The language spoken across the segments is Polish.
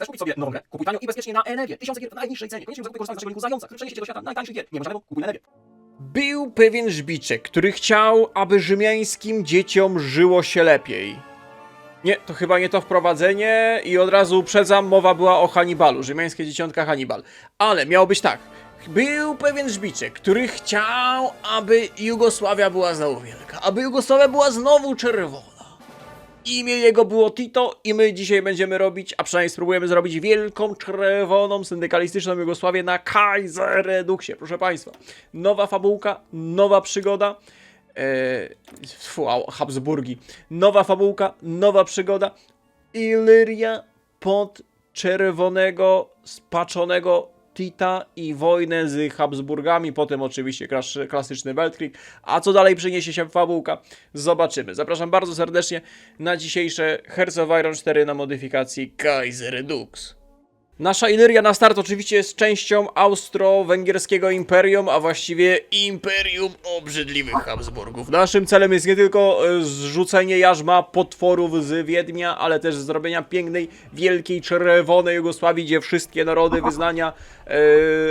Chcesz kupić sobie nową grę? Kupuj tanio i bezpiecznie na Enewie. Tysiące gier w najniższej cenie. Koniecznie muszę korzystać z naszego linku Zająca, który przeniesie cię do świata najtańszych gier. Nie ma żadnego, kupuj na Enewie. Był pewien żbiczek, który chciał, aby rzymiańskim dzieciom żyło się lepiej. Nie, to chyba nie to wprowadzenie i od razu uprzedzam, mowa była o Hannibalu, rzymiańskie dzieciątka Hannibal. Ale miało być tak. Był pewien żbiczek, który chciał, aby Jugosławia była znowu wielka, aby Jugosławia była znowu czerwona. Imię jego było Tito i my dzisiaj będziemy robić, a przynajmniej spróbujemy zrobić wielką, czerwoną, syndykalistyczną Jugosławię na Kaiserreduksie, proszę Państwa. Nowa fabułka, nowa przygoda. Habsburgi. Nowa fabułka, nowa przygoda. Ilyria pod czerwonego, spaczonego Tita i wojnę z Habsburgami, potem oczywiście klasyczny Weltkrieg. A co dalej przyniesie się fabułka? Zobaczymy. Zapraszam bardzo serdecznie na dzisiejsze Hearts of Iron 4 na modyfikacji Kaiser Redux. Nasza Ilyria na start oczywiście jest częścią austro-węgierskiego imperium, a właściwie imperium obrzydliwych Habsburgów. Naszym celem jest nie tylko zrzucenie jarzma potworów z Wiednia, ale też zrobienia pięknej, wielkiej, czerwonej Jugosławii, gdzie wszystkie narody, wyznania,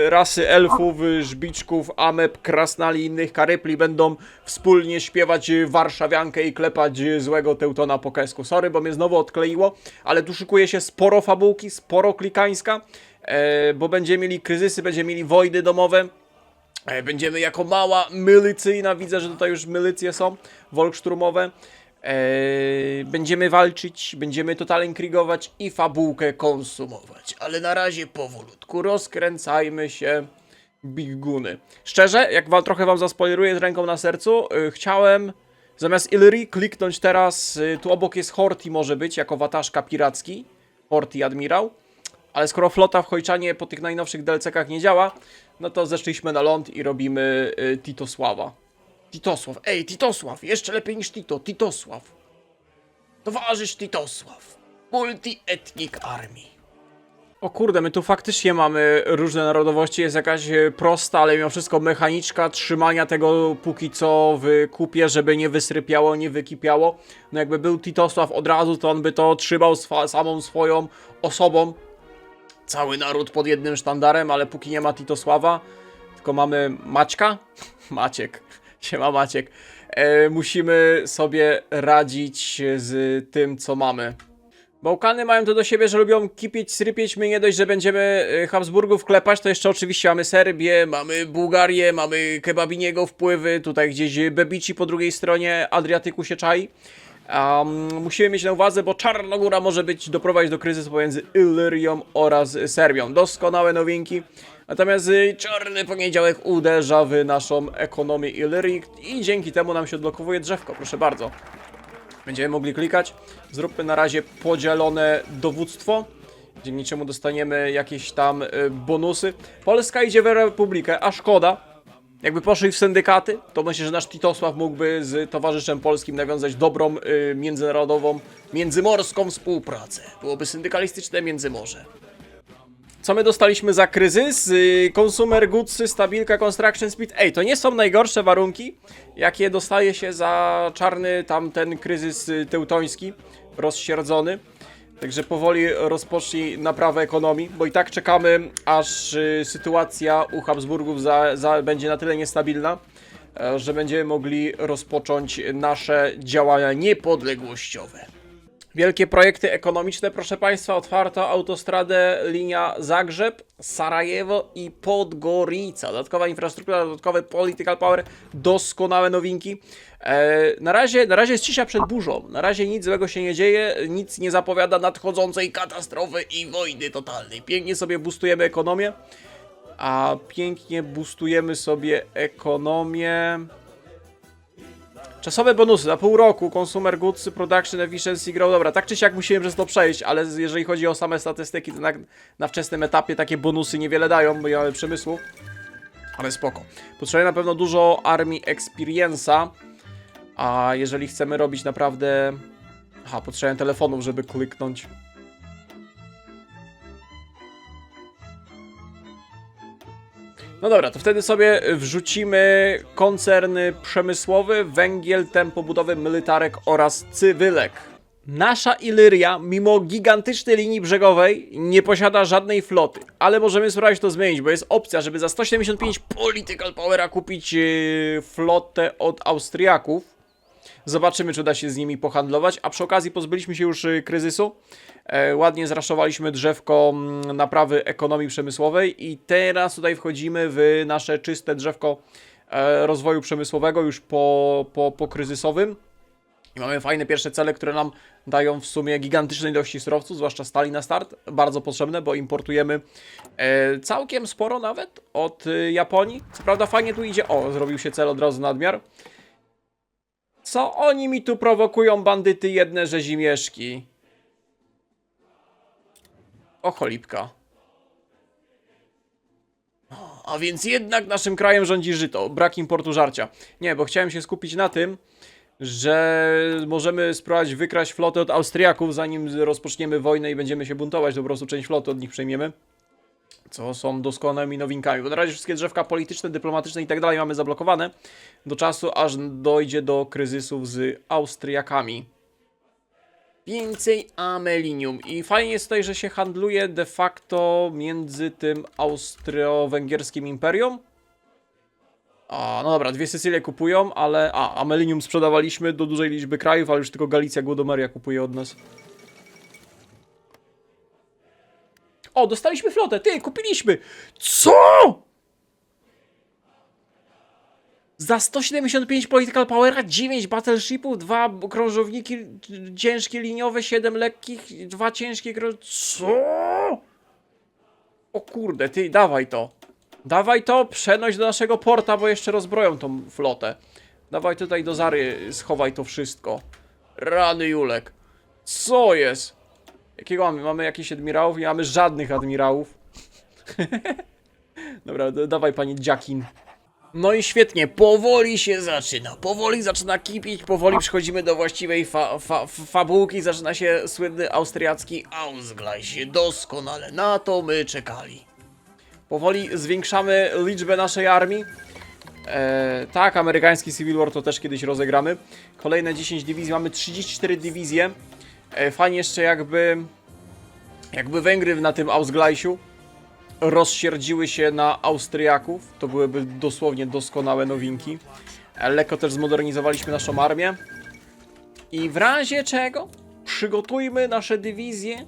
rasy elfów, żbiczków, ameb, krasnali i innych karypli będą wspólnie śpiewać warszawiankę i klepać złego Teutona po kesku. Sorry, bo mnie znowu odkleiło, ale tu szykuje się sporo fabułki, sporo klikańska, bo będziemy mieli kryzysy, będziemy mieli wojny domowe, będziemy jako mała milicyjna, widzę, że tutaj już milicje są, volkssturmowe, będziemy walczyć, będziemy totalnie krigować i fabułkę konsumować, ale na razie powolutku rozkręcajmy się, biguny. Szczerze, jak trochę wam zaspoileruję z ręką na sercu, chciałem zamiast Ilyrii kliknąć teraz, tu obok jest Horti może być, jako wataszka piracki, Horti admirał, ale skoro flota w Hojczanie po tych najnowszych DLC-kach nie działa, no to zeszliśmy na ląd i robimy Titosława. Titosław, ej, Titosław, jeszcze lepiej niż Tito, Titosław. Towarzysz Titosław, Multi-Ethnic Army. O kurde, my tu faktycznie mamy różne narodowości, jest jakaś prosta, ale mimo wszystko mechaniczka trzymania tego póki co w kupie, żeby nie wysrypiało, nie wykipiało. No jakby był Titosław od razu, to on by to trzymał samą swoją osobą. Cały naród pod jednym sztandarem, ale póki nie ma Titosława, tylko mamy Maćka, Maciek, siema Maciek, musimy sobie radzić z tym, co mamy. Bałkany mają to do siebie, że lubią kipieć, srypieć. My nie dość, że będziemy Habsburgów klepać, to jeszcze oczywiście mamy Serbię, mamy Bułgarię, mamy Kebabiniego wpływy, tutaj gdzieś Bebici po drugiej stronie Adriatyku się czai. Musimy mieć na uwadze, bo Czarnogóra może doprowadzić do kryzysu pomiędzy Ilyrią oraz Serbią. Doskonałe nowinki. Natomiast czarny poniedziałek uderza w naszą ekonomię Ilyrii i dzięki temu nam się odblokowuje drzewko, proszę bardzo. Będziemy mogli klikać. Zróbmy na razie podzielone dowództwo, dzięki czemu dostaniemy jakieś tam bonusy. Polska idzie w Republikę, a szkoda. Jakby poszli w syndykaty, to myślę, że nasz Titosław mógłby z towarzyszem polskim nawiązać dobrą, międzynarodową, międzymorską współpracę. Byłoby syndykalistyczne Międzymorze. Co my dostaliśmy za kryzys? Consumer Goods, stabilka, Construction Speed. Ej, to nie są najgorsze warunki, jakie dostaje się za czarny tamten kryzys teutoński, rozsierdzony. Także powoli rozpocznij naprawę ekonomii, bo i tak czekamy, aż sytuacja u Habsburgów będzie na tyle niestabilna, że będziemy mogli rozpocząć nasze działania niepodległościowe. Wielkie projekty ekonomiczne, proszę Państwa, otwarto autostradę linia Zagrzeb, Sarajewo i Podgorica. Dodatkowa infrastruktura, dodatkowy political power, doskonałe nowinki. Na razie jest cisza przed burzą, na razie nic złego się nie dzieje, nic nie zapowiada nadchodzącej katastrofy i wojny totalnej. Pięknie sobie boostujemy ekonomię, Czasowe bonusy na pół roku, Consumer Goods, Production Efficiency Grow. Dobra, tak czy siak musimy przez to przejść, ale jeżeli chodzi o same statystyki, to na wczesnym etapie takie bonusy niewiele dają, bo nie mamy przemysłu. Ale spoko. Potrzebujemy na pewno dużo armii Experience'a, a jeżeli chcemy robić naprawdę... Aha, potrzebujemy telefonów, żeby kliknąć. No dobra, to wtedy sobie wrzucimy koncern przemysłowy, węgiel, tempo budowy, militarek oraz cywilek. Nasza Ilyria, mimo gigantycznej linii brzegowej, nie posiada żadnej floty. Ale możemy spróbować to zmienić, bo jest opcja, żeby za 175 political powera kupić flotę od Austriaków. Zobaczymy, czy uda się z nimi pohandlować. A przy okazji pozbyliśmy się już kryzysu. Ładnie zraszowaliśmy drzewko naprawy ekonomii przemysłowej i teraz tutaj wchodzimy w nasze czyste drzewko rozwoju przemysłowego już po kryzysowym. I mamy fajne pierwsze cele, które nam dają w sumie gigantyczne ilości surowców, zwłaszcza stali na start. Bardzo potrzebne, bo importujemy całkiem sporo nawet od Japonii. Co prawda fajnie tu idzie. O, zrobił się cel od razu nadmiar. Co oni mi tu prowokują, bandyty jedne rzezimieszki? O cholipka. A więc jednak naszym krajem rządzi żyto. Brak importu żarcia. Nie, bo chciałem się skupić na tym, że możemy spróbować wykraść flotę od Austriaków, zanim rozpoczniemy wojnę i będziemy się buntować, to po prostu część floty od nich przejmiemy. Co są doskonałymi nowinkami. Bo na razie wszystkie drzewka polityczne, dyplomatyczne i tak dalej mamy zablokowane do czasu, aż dojdzie do kryzysów z Austriakami. Więcej amelinium. I fajnie jest tutaj, że się handluje de facto między tym austro-węgierskim imperium. A, no dobra, dwie Sycylie kupują, ale... A, amelinium sprzedawaliśmy do dużej liczby krajów, ale już tylko Galicja, Głodomeria kupuje od nas. O, dostaliśmy flotę, ty, kupiliśmy! Co?! Za 175 political powera, 9 battleshipów, 2 krążowniki ciężkie liniowe, 7 lekkich, 2 ciężkie Co?! O kurde, ty, dawaj to. Dawaj to, przenoś do naszego porta, bo jeszcze rozbroją tą flotę. Dawaj tutaj do Zary, schowaj to wszystko. Rany Julek. Co jest? Jakiego mamy? Mamy jakichś admirałów? Nie mamy żadnych admirałów. Dobra, dawaj pani Dziakin. No i świetnie, powoli się zaczyna. Powoli zaczyna kipić, powoli przechodzimy do właściwej fabułki. Zaczyna się słynny austriacki Ausgleich. Doskonale, na to my czekali. Powoli zwiększamy liczbę naszej armii. Tak, amerykański Civil War to też kiedyś rozegramy. Kolejne 10 dywizji, mamy 34 dywizje. Fajnie jeszcze jakby Węgry na tym Ausgleichu rozsierdziły się na Austriaków. To byłyby dosłownie doskonałe nowinki. Lekko też zmodernizowaliśmy naszą armię. I w razie czego przygotujmy nasze dywizje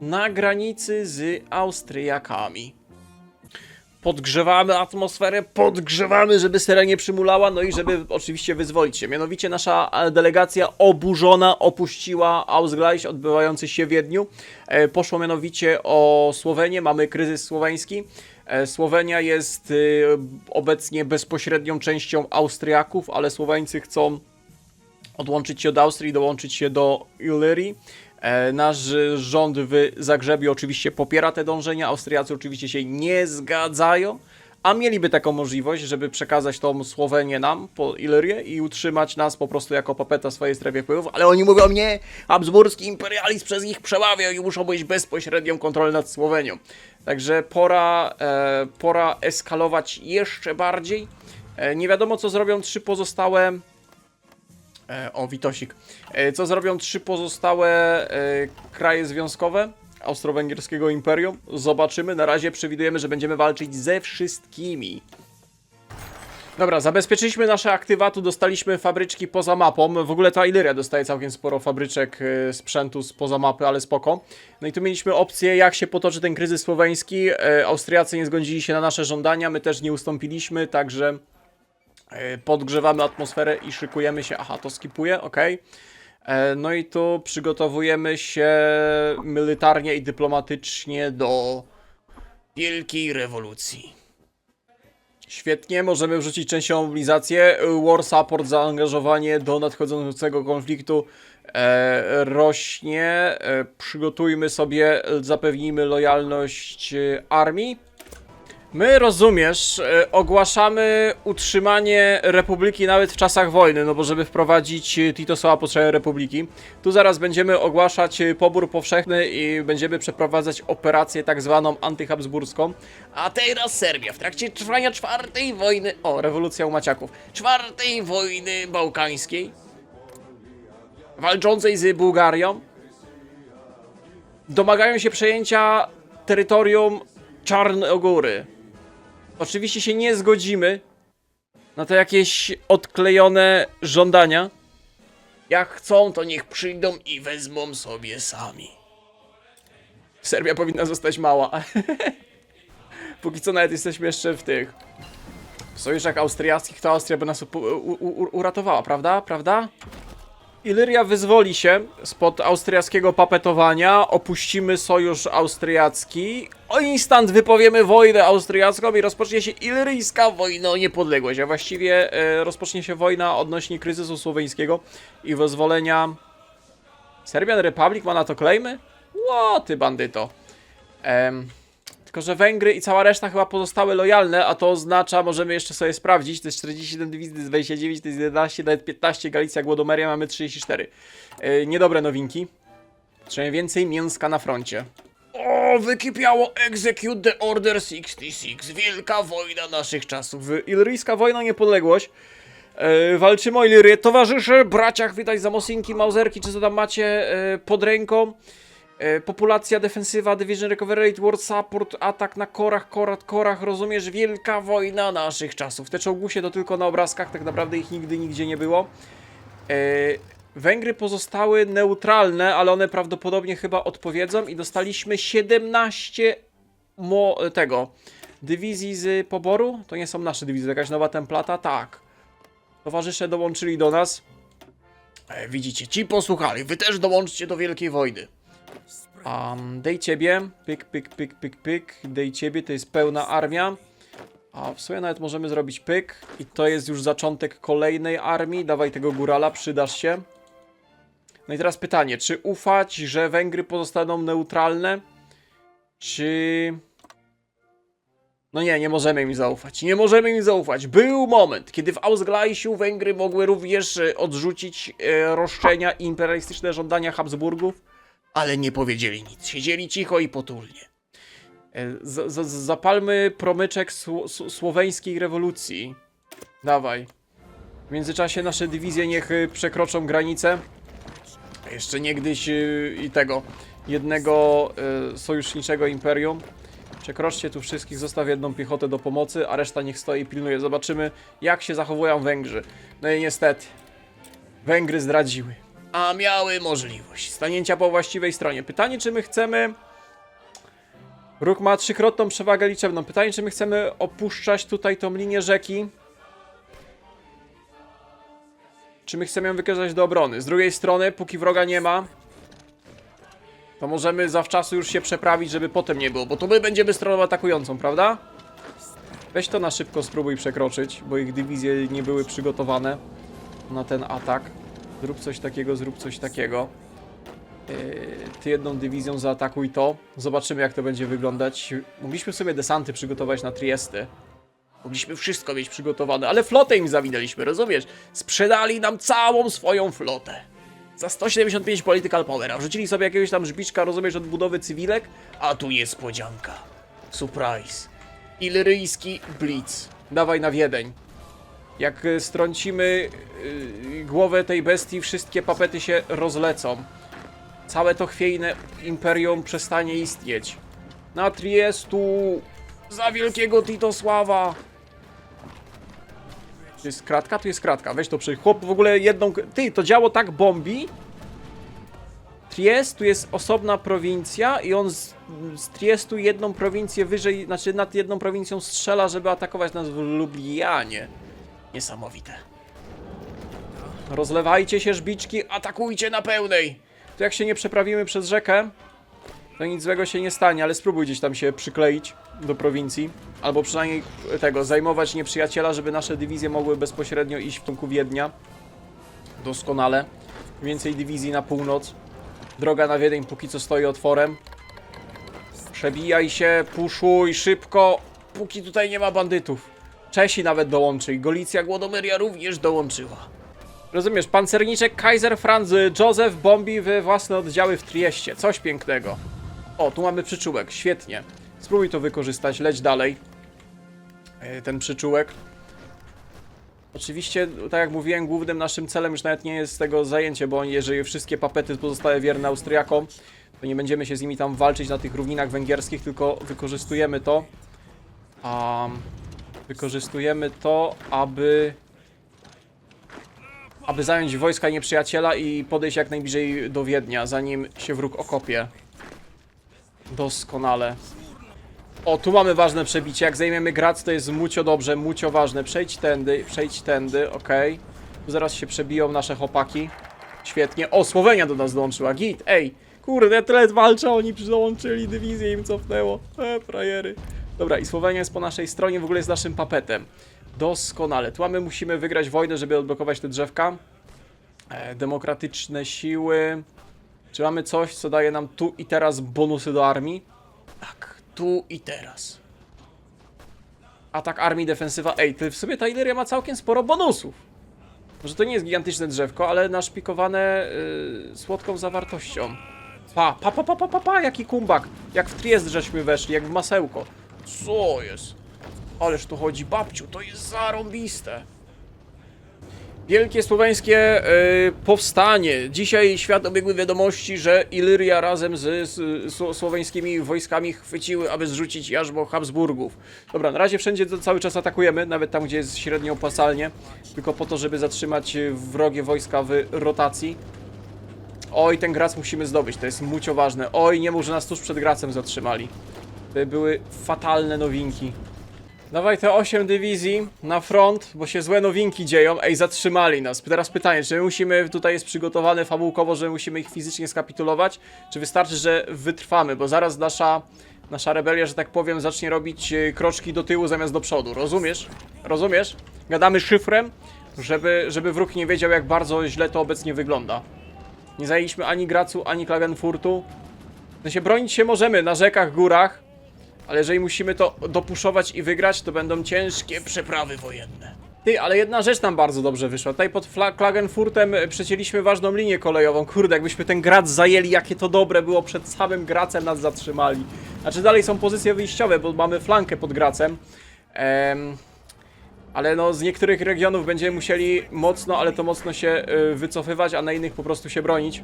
na granicy z Austriakami. Podgrzewamy atmosferę, podgrzewamy, żeby sera nie przymulała, no i żeby oczywiście wyzwolić się. Mianowicie nasza delegacja oburzona opuściła Ausgleich odbywający się w Wiedniu. Poszło mianowicie o Słowenię, mamy kryzys słoweński. Słowenia jest obecnie bezpośrednią częścią Austriaków, ale Słoweńcy chcą odłączyć się od Austrii, dołączyć się do Ilyrii. Nasz rząd w Zagrzebiu oczywiście popiera te dążenia, Austriacy oczywiście się nie zgadzają, a mieliby taką możliwość, żeby przekazać tą Słowenię nam po Ilyrię i utrzymać nas po prostu jako papeta w swojej strefie wpływów, ale oni mówią nie, habsburski imperializm przez nich przemawia i muszą mieć bezpośrednią kontrolę nad Słowenią. Także pora eskalować jeszcze bardziej. Nie wiadomo co zrobią trzy pozostałe... O, Witosik. Co zrobią trzy pozostałe kraje związkowe Austro-Węgierskiego Imperium? Zobaczymy. Na razie przewidujemy, że będziemy walczyć ze wszystkimi. Dobra, zabezpieczyliśmy nasze aktywa, tu dostaliśmy fabryczki poza mapą. W ogóle ta Ilyria dostaje całkiem sporo fabryczek sprzętu spoza mapy, ale spoko. No i tu mieliśmy opcję, jak się potoczy ten kryzys słoweński. Austriacy nie zgodzili się na nasze żądania, my też nie ustąpiliśmy, także... podgrzewamy atmosferę i szykujemy się. Aha, to skipuję, ok. No i tu przygotowujemy się militarnie i dyplomatycznie do wielkiej rewolucji. Świetnie, możemy wrzucić częściową mobilizację. War support, zaangażowanie do nadchodzącego konfliktu rośnie. Przygotujmy sobie, zapewnijmy lojalność armii. My, rozumiesz, ogłaszamy utrzymanie republiki nawet w czasach wojny, no bo żeby wprowadzić Tito potrzebuje republiki. Tu zaraz będziemy ogłaszać pobór powszechny i będziemy przeprowadzać operację tak zwaną antyhabsburską. A teraz Serbia w trakcie trwania czwartej wojny... O, rewolucja u Maciaków. Czwartej wojny bałkańskiej. walczącej z Bułgarią domagają się przejęcia terytorium Czarnogóry. Oczywiście się nie zgodzimy na te jakieś odklejone żądania. Jak chcą, to niech przyjdą i wezmą sobie sami. Serbia powinna zostać mała. Póki co nawet jesteśmy jeszcze w tych sojuszach austriackich, to Austria by nas uratowała, prawda? Prawda? Ilyria wyzwoli się spod austriackiego papetowania, opuścimy sojusz austriacki, instant wypowiemy wojnę austriacką i rozpocznie się ilyryjska wojna o niepodległość, a właściwie rozpocznie się wojna odnośnie kryzysu słoweńskiego i wyzwolenia. Serbian Republic ma na to klejmy? Ło, ty bandyto. Tylko że Węgry i cała reszta chyba pozostały lojalne, a to oznacza, możemy jeszcze sobie sprawdzić, to jest 47 dywizji, to jest 29, to jest 11, nawet 15, Galicja, Głodomeria, mamy 34. Niedobre nowinki. Trzeba więcej mięska na froncie. O, wykipiało Execute the Order 66, wielka wojna naszych czasów. Ilyryjska wojna o niepodległość. Walczymy o Ilyrię. Towarzysze, braciach, widać za Mosinki, Mauserki, czy co tam macie pod ręką. Populacja, defensywa, division recovery rate, ward support, atak na korach, rozumiesz? Wielka wojna naszych czasów. Te czołgusie to tylko na obrazkach, tak naprawdę ich nigdy nigdzie nie było. Węgry pozostały neutralne, ale one prawdopodobnie chyba odpowiedzą i dostaliśmy 17 dywizji z poboru. To nie są nasze dywizje, jakaś nowa templata? Tak. Towarzysze dołączyli do nas. Widzicie, ci posłuchali, wy też dołączcie do wielkiej wojny. Dej ciebie, pyk, dej ciebie, to jest pełna armia. A w sumie nawet możemy zrobić pyk. I to jest już zaczątek kolejnej armii. Dawaj tego górala, przydasz się. No i teraz pytanie, czy ufać, że Węgry pozostaną neutralne? Czy... No nie możemy im zaufać. Nie możemy im zaufać. Był moment, kiedy w Ausgleichu Węgry mogły również odrzucić roszczenia i imperialistyczne żądania Habsburgów. Ale nie powiedzieli nic. Siedzieli cicho i potulnie. Zapalmy promyczek słoweńskiej rewolucji. Dawaj. W międzyczasie nasze dywizje niech przekroczą granicę. A jeszcze niegdyś i tego jednego sojuszniczego imperium. Przekroczcie tu wszystkich, zostaw jedną piechotę do pomocy, a reszta niech stoi i pilnuje. Zobaczymy, jak się zachowują Węgrzy. No i niestety, Węgry zdradziły. A miały możliwość stanięcia po właściwej stronie. Pytanie, czy my chcemy... Róg ma trzykrotną przewagę liczebną. Pytanie, czy my chcemy opuszczać tutaj tą linię rzeki? Czy my chcemy ją wykazać do obrony? Z drugiej strony, póki wroga nie ma, to możemy zawczasu już się przeprawić, żeby potem nie było. Bo to my będziemy stroną atakującą, prawda? Weź to na szybko spróbuj przekroczyć, bo ich dywizje nie były przygotowane na ten atak. Zrób coś takiego, zrób coś takiego. Ty jedną dywizją zaatakuj to. Zobaczymy, jak to będzie wyglądać. Mogliśmy sobie desanty przygotować na Trieste. Mogliśmy wszystko mieć przygotowane, ale flotę im zawinęliśmy, rozumiesz? Sprzedali nam całą swoją flotę. Za 175 political power, a wrzucili sobie jakiegoś tam żbiczka, rozumiesz, od budowy cywilek? A tu niespodzianka. Surprise. Ilyryjski blitz. Dawaj na Wiedeń. Jak strącimy głowę tej bestii, wszystkie papety się rozlecą. Całe to chwiejne imperium przestanie istnieć. Na Triestu! Za wielkiego Titosława! Tu jest kratka? Tu jest kratka. Weź to przejść. Chłop w ogóle jedną... Ty, to działo tak bombi. Triest, tu jest osobna prowincja i on z Triestu jedną prowincję wyżej, znaczy nad jedną prowincją strzela, żeby atakować nas w Lublianie. Niesamowite. Rozlewajcie się, żbiczki, atakujcie na pełnej! To jak się nie przeprawimy przez rzekę, to nic złego się nie stanie, ale spróbuj gdzieś tam się przykleić do prowincji. Albo przynajmniej tego, zajmować nieprzyjaciela, żeby nasze dywizje mogły bezpośrednio iść w kierunku Wiednia. Doskonale. Więcej dywizji na północ. Droga na Wiedeń póki co stoi otworem. Przebijaj się, puszuj szybko, póki tutaj nie ma bandytów. Czesi nawet dołączyli, Galicja, Głodomeria również dołączyła. Rozumiesz, pancerniczek Kaiser Franz Józef bombi we własne oddziały w Trieście. Coś pięknego. O, tu mamy przyczółek, świetnie. Spróbuj to wykorzystać, leć dalej. Ten przyczółek. Oczywiście, tak jak mówiłem, głównym naszym celem już nawet nie jest tego zajęcie, bo jeżeli wszystkie papety pozostałe wierne Austriakom, to nie będziemy się z nimi tam walczyć na tych równinach węgierskich, tylko wykorzystujemy to, aby zająć wojska nieprzyjaciela i podejść jak najbliżej do Wiednia, zanim się wróg okopie. Doskonale. O, tu mamy ważne przebicie. Jak zajmiemy Graz, to jest mucio dobrze, mucio ważne. Przejdź tędy, okej. Tu zaraz się przebiją nasze chłopaki. Świetnie. O, Słowenia do nas dołączyła. Git, ej. Kurde, ja tyle walczę, oni dołączyli, dywizję im cofnęło. Frajery. Dobra, i Słowenia jest po naszej stronie, w ogóle jest naszym papetem. Doskonale. Tu musimy wygrać wojnę, żeby odblokować te drzewka. Demokratyczne siły. Czy mamy coś, co daje nam tu i teraz bonusy do armii? Tak, tu i teraz. Atak armii, defensywa. Ej, w sobie ta Ilyria ma całkiem sporo bonusów. Może to nie jest gigantyczne drzewko, ale naszpikowane słodką zawartością. Pa, jaki kumbak. Jak w Triest żeśmy weszli, jak w masełko. Co jest? Ależ tu chodzi, babciu, to jest zarąbiste. Wielkie słoweńskie powstanie. Dzisiaj świat obiegły wiadomości, że Ilyria razem z słoweńskimi wojskami chwyciły, aby zrzucić jarzmo Habsburgów. Dobra, na razie wszędzie cały czas atakujemy, nawet tam, gdzie jest średnio opłacalnie. Tylko po to, żeby zatrzymać wrogie wojska w rotacji. Oj, ten Graz musimy zdobyć, to jest mucio ważne. Oj, nie mów, że nas tuż przed Grazem zatrzymali. To były fatalne nowinki. Dawaj te 8 dywizji na front, bo się złe nowinki dzieją. Ej, zatrzymali nas. Teraz pytanie, czy my musimy, tutaj jest przygotowane fabułkowo, że musimy ich fizycznie skapitulować, czy wystarczy, że wytrwamy, bo zaraz nasza rebelia, że tak powiem, zacznie robić kroczki do tyłu zamiast do przodu. Rozumiesz? Rozumiesz? Gadamy szyfrem, żeby wróg nie wiedział, jak bardzo źle to obecnie wygląda. Nie zajęliśmy ani Gracu, ani Klagenfurtu. W sensie bronić się możemy na rzekach, górach, ale jeżeli musimy to dopuszować i wygrać, to będą ciężkie przeprawy wojenne. Ty, ale jedna rzecz nam bardzo dobrze wyszła. Tutaj pod Klagenfurtem przecięliśmy ważną linię kolejową. Kurde, jakbyśmy ten Graz zajęli, jakie to dobre było, przed samym Gracem nas zatrzymali. Znaczy dalej są pozycje wyjściowe, bo mamy flankę pod Gracem. Ale no z niektórych regionów będziemy musieli mocno, ale to mocno się wycofywać, a na innych po prostu się bronić.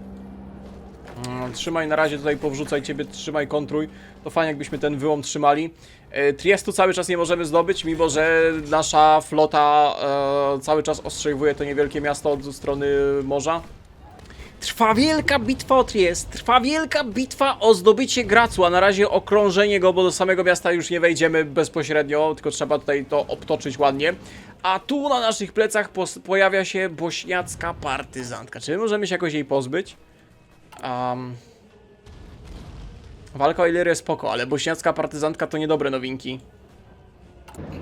Trzymaj na razie tutaj, powrzucaj ciebie, trzymaj, kontruj. To fajnie, jakbyśmy ten wyłom trzymali. Triestu cały czas nie możemy zdobyć, mimo że nasza flota cały czas ostrzeliwuje to niewielkie miasto od strony morza. Trwa wielka bitwa o Triest, trwa wielka bitwa o zdobycie Gracu, a na razie okrążenie go, bo do samego miasta już nie wejdziemy bezpośrednio, tylko trzeba tutaj to obtoczyć ładnie. A tu na naszych plecach pojawia się bośniacka partyzantka. Czy my możemy się jakoś jej pozbyć? Walka o Ilyrię spoko, ale bośniacka partyzantka to niedobre nowinki.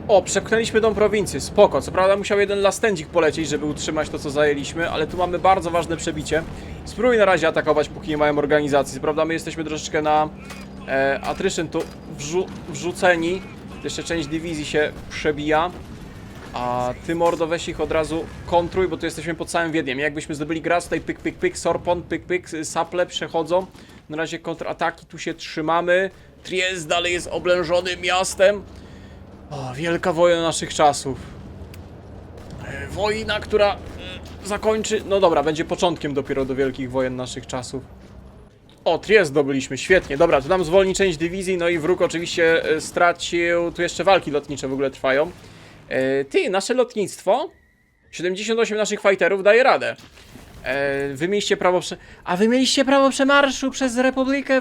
O, przepchnęliśmy tą prowincję, spoko. Co prawda musiał jeden lastędzik polecieć, żeby utrzymać to, co zajęliśmy, ale tu mamy bardzo ważne przebicie. Spróbuj na razie atakować, póki nie mają organizacji. Co prawda my jesteśmy troszeczkę na attrition tu wrzuceni. Jeszcze część dywizji się przebija. A ty, mordo, weź ich od razu kontruj, bo tu jesteśmy pod całym Wiedniem. Jakbyśmy zdobyli Graz, tutaj pyk, pyk, pyk, Sorpon, pyk, pyk, saple przechodzą. Na razie kontrataki, tu się trzymamy. Triest dalej jest oblężonym miastem. O, wielka wojna naszych czasów. Wojna, która zakończy... No dobra, będzie początkiem dopiero do wielkich wojen naszych czasów. O, Triest zdobyliśmy, świetnie. Dobra, tu nam zwolni część dywizji, no i wróg oczywiście stracił... Tu jeszcze walki lotnicze w ogóle trwają. Ty, nasze lotnictwo 78 naszych fighterów daje radę. Wy mieliście prawo A wy mieliście prawo przemarszu przez Republikę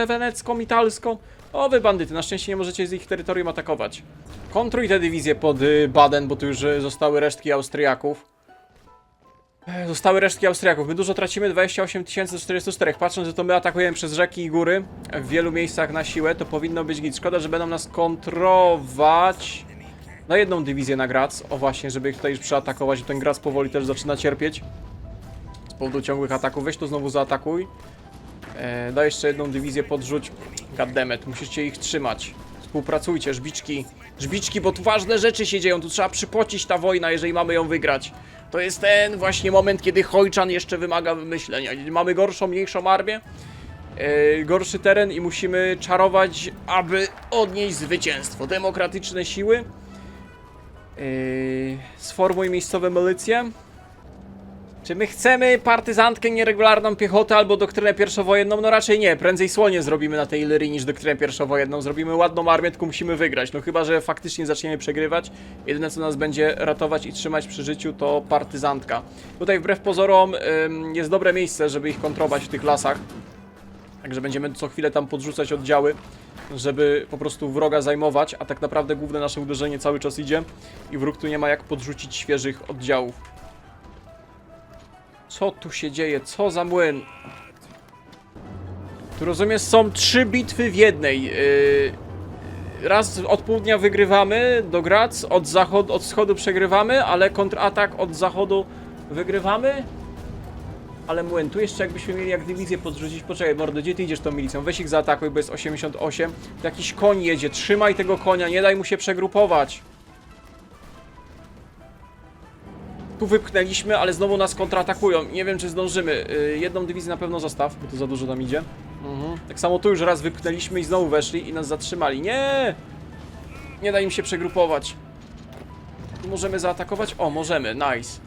Wenecką, Italską. O, wy bandyty, na szczęście nie możecie z ich terytorium atakować. Kontruj te dywizje pod Baden, bo tu już zostały resztki Austriaków. My dużo tracimy, 28 000 do 44. Patrząc, że to my atakujemy przez rzeki i góry w wielu miejscach na siłę, to powinno być git. Szkoda, że będą nas kontrować na jedną dywizję na Graz. O właśnie, żeby ich tutaj już przeatakować, bo ten Graz powoli też zaczyna cierpieć z powodu ciągłych ataków. Weź to znowu zaatakuj. Daj jeszcze jedną dywizję, podrzuć. Goddammit, musicie ich trzymać. Współpracujcie, żbiczki. Żbiczki, bo tu ważne rzeczy się dzieją. Tu trzeba przypocić ta wojna, jeżeli mamy ją wygrać. To jest ten właśnie moment, kiedy Hojczan jeszcze wymaga wymyślenia. Mamy gorszą, mniejszą armię, gorszy teren i musimy czarować, aby odnieść zwycięstwo. Demokratyczne siły. Sformuj miejscowe milicje. Czy my chcemy partyzantkę, nieregularną piechotę albo doktrynę pierwszowojenną? No raczej nie. Prędzej słonie zrobimy na tej Illyrii niż doktrynę pierwszowojenną. Zrobimy ładną armię, tylko musimy wygrać. No chyba, że faktycznie zaczniemy przegrywać. Jedyne, co nas będzie ratować i trzymać przy życiu, to partyzantka. Tutaj wbrew pozorom jest dobre miejsce, żeby ich kontrować w tych lasach. Także będziemy co chwilę tam podrzucać oddziały, żeby po prostu wroga zajmować, a tak naprawdę główne nasze uderzenie cały czas idzie i wróg tu nie ma jak podrzucić świeżych oddziałów. Co tu się dzieje? Co za młyn? Tu rozumiesz, są 3 bitwy w jednej. Raz od południa wygrywamy do Graz, od wschodu przegrywamy, ale kontratak od zachodu wygrywamy. Ale młyn, tu jeszcze jakbyśmy mieli jak dywizję podrzucić. Poczekaj, mordo, gdzie ty idziesz tą milicją? Weź ich zaatakuj, bo jest 88. Tu jakiś koń jedzie, trzymaj tego konia, nie daj mu się przegrupować. Tu wypchnęliśmy, ale znowu nas kontratakują. Nie wiem, czy zdążymy. Jedną dywizję na pewno zostaw, bo to za dużo nam idzie. Tak samo tu już raz wypchnęliśmy i znowu weszli i nas zatrzymali. Nie! Nie da im się przegrupować. Tu możemy zaatakować? O, możemy, nice.